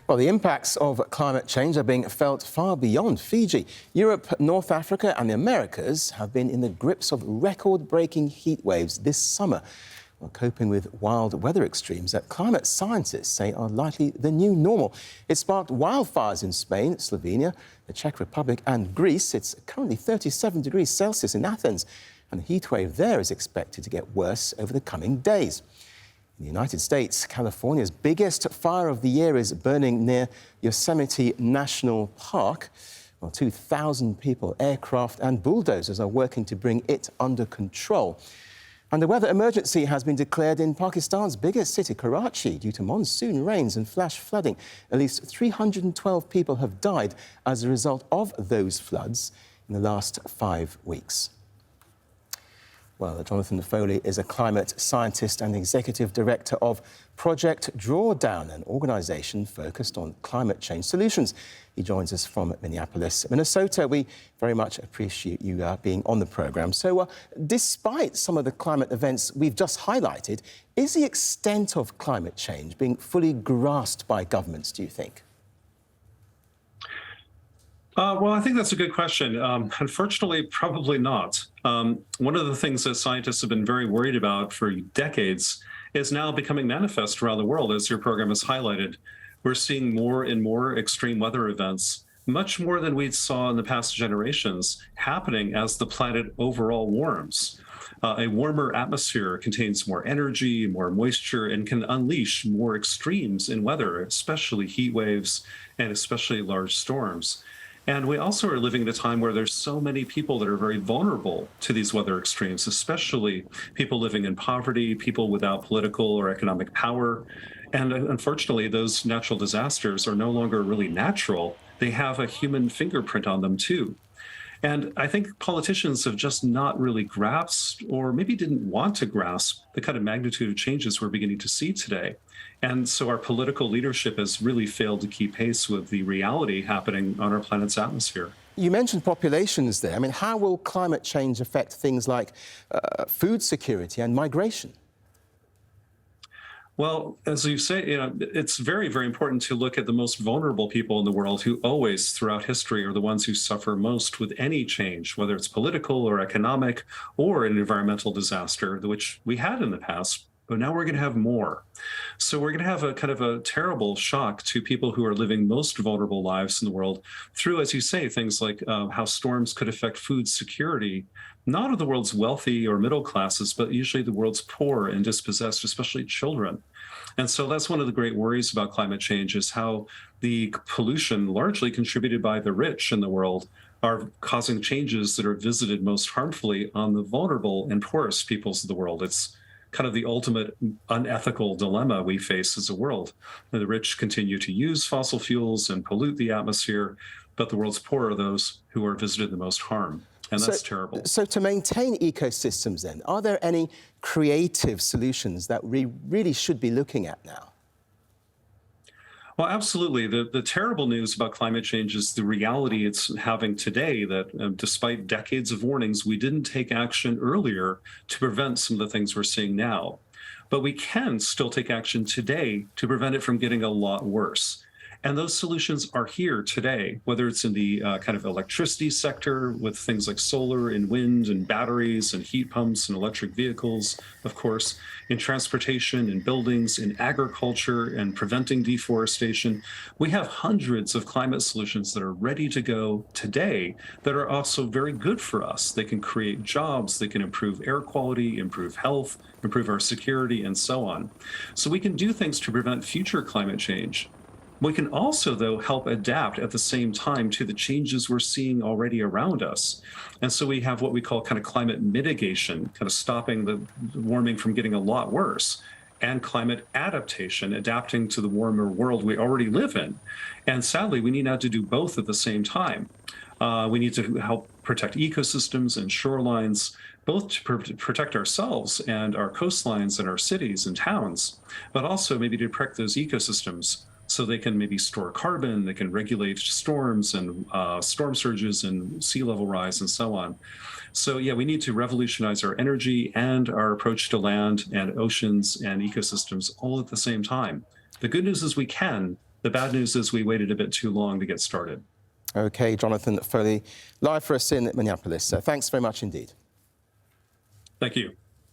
Well, the impacts of climate change are being felt far beyond Fiji. Europe, North Africa and the Americas have been in the grips of record-breaking heat waves this summer. While coping with wild weather extremes that climate scientists say are likely the new normal. It sparked wildfires in Spain, Slovenia, the Czech Republic and Greece. It's currently 37 degrees Celsius in Athens, and the heat wave there is expected to get worse over the coming days. In the United States, California's biggest fire of the year is burning near Yosemite National Park. Well, 2,000 people, aircraft and bulldozers are working to bring it under control. And a weather emergency has been declared in Pakistan's biggest city, Karachi, due to monsoon rains and flash flooding. At least 312 people have died as a result of those floods in the last 5 weeks. Well, Jonathan Foley is a climate scientist and executive director of Project Drawdown, an organisation focused on climate change solutions. He joins us from Minneapolis, Minnesota. We very much appreciate you being on the programme. So, despite some of the climate events we've just highlighted, is the extent of climate change being fully grasped by governments, do you think? Well, I think that's a good question. Unfortunately, probably not. One of the things that scientists have been very worried about for decades is now becoming manifest around the world, as your program has highlighted. We're seeing more and more extreme weather events, much more than we saw in the past generations, happening as the planet overall warms. A warmer atmosphere contains more energy, more moisture, and can unleash more extremes in weather, especially heat waves and especially large storms. And we also are living at a time where there's so many people that are very vulnerable to these weather extremes, especially people living in poverty, people without political or economic power. And unfortunately, those natural disasters are no longer really natural. They have a human fingerprint on them too. And I think politicians have just not really grasped, or maybe didn't want to grasp, the kind of magnitude of changes we're beginning to see today. And so our political leadership has really failed to keep pace with the reality happening on our planet's atmosphere. You mentioned populations there. I mean, how will climate change affect things like food security and migration? Well, as you say, it's very, very important to look at the most vulnerable people in the world who always, throughout history, are the ones who suffer most with any change, whether it's political or economic or an environmental disaster, which we had in the past, but now we're going to have more. So we're going to have a kind of a terrible shock to people who are living most vulnerable lives in the world through, as you say, things like how storms could affect food security, not of the world's wealthy or middle classes, but usually the world's poor and dispossessed, especially children. And so that's one of the great worries about climate change, is how the pollution largely contributed by the rich in the world are causing changes that are visited most harmfully on the vulnerable and poorest peoples of the world. It's kind of the ultimate unethical dilemma we face as a world. The rich continue to use fossil fuels and pollute the atmosphere, but the world's poor are those who are visited the most harm. And that's terrible. So to maintain ecosystems then, are there any creative solutions that we really should be looking at now? Well, absolutely. The terrible news about climate change is the reality it's having today, that despite decades of warnings, we didn't take action earlier to prevent some of the things we're seeing now. But we can still take action today to prevent it from getting a lot worse. And those solutions are here today, whether it's in the kind of electricity sector with things like solar and wind and batteries and heat pumps and electric vehicles, of course, in transportation and buildings, in agriculture and preventing deforestation. We have hundreds of climate solutions that are ready to go today that are also very good for us. They can create jobs, they can improve air quality, improve health, improve our security, and so on. So we can do things to prevent future climate change. We can also, though, help adapt at the same time to the changes we're seeing already around us. And so we have what we call kind of climate mitigation, kind of stopping the warming from getting a lot worse, and climate adaptation, adapting to the warmer world we already live in. And sadly, we need now to do both at the same time. We need to help protect ecosystems and shorelines, both to protect ourselves and our coastlines and our cities and towns, but also maybe to protect those ecosystems, so they can maybe store carbon, they can regulate storms and storm surges and sea level rise and so on. So yeah, we need to revolutionize our energy and our approach to land and oceans and ecosystems all at the same time. The good news is we can, The bad news is we waited a bit too long to get started. OK, Jonathan Foley, live for us in Minneapolis. Thanks very much indeed. Thank you.